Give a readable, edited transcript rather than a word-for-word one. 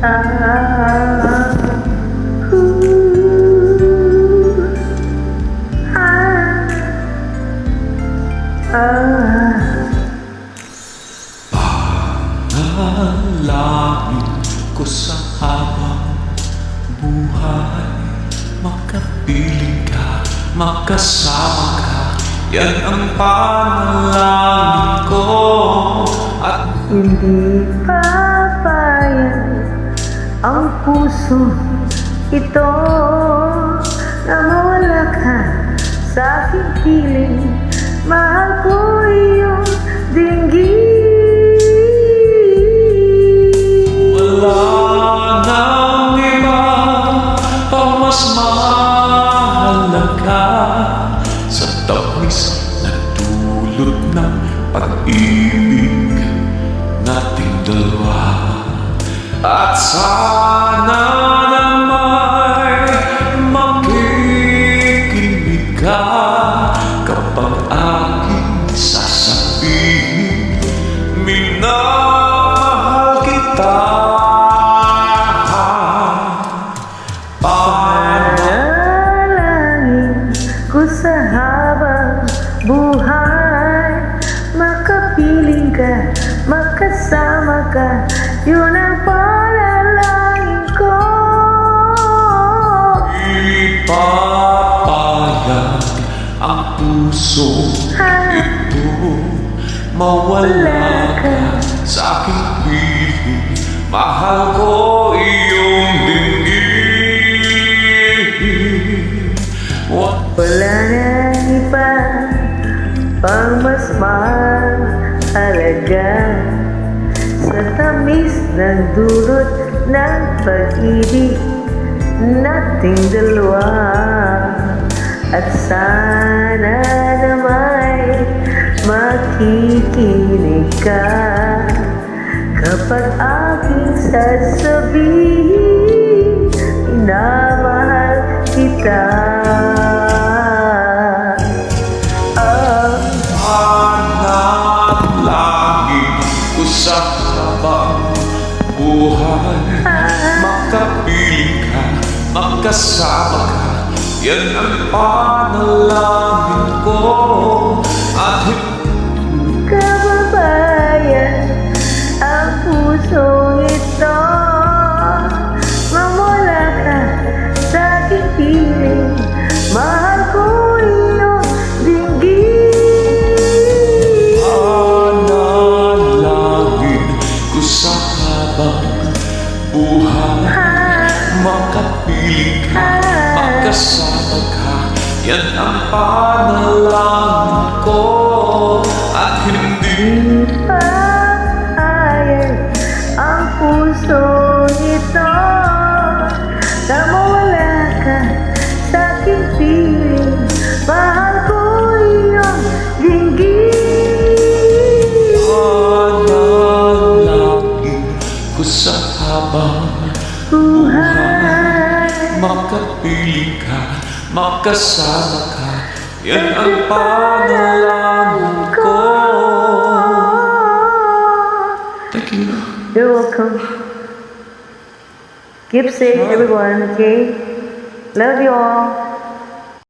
Ah, ooh, ah, ah. Panalangin ko sa habang buhay, makapiling ka, makasama ka, yan ang panalangin ko. At Hindi papayag ang puso ito na mawala ka sa aking piling. Mahal ko iyong dinggin. wala nang iba pang mas mahalaga sa tamis na dulot ng pag-ibig nating dalawa. At sana na may makikinig ka kapag aking sasabihin, minamahal kita. Panalangin ko sa habang buhay, makapiling ka, makasama ka, yun ang panalangin ko. Ipapayag ang puso ito, mawala ka sa aking piling. Mahal ko iyong dinggin. Wala nang iba pang mas mahalaga sa tamis ng dulot ng pag-ibig nating dalawa. At sana na may makikinig ka kapag aking sasabihin, minamahal kita. Panalangin ko sa habang buhay, makapiling ka, makasama ka, yan ang panalangin ko. At Kababayan, ang pusong ito, mamula ka sa aking piling. Mahal ko iyong dinggin. panalangin ko sa habang buhay, makapiling ka, makasama ka, yan ang panalangin ko. At hindi Ipahayag ang pusong ito na mawala ka sa aking piling. Mahal ko iyong dinggin. panalangin ko sa habang buhay, makapiling ka, makasama ka, yan ang panalangin ko. Thank you. You're welcome. Keep safe, everyone, okay? Love you all.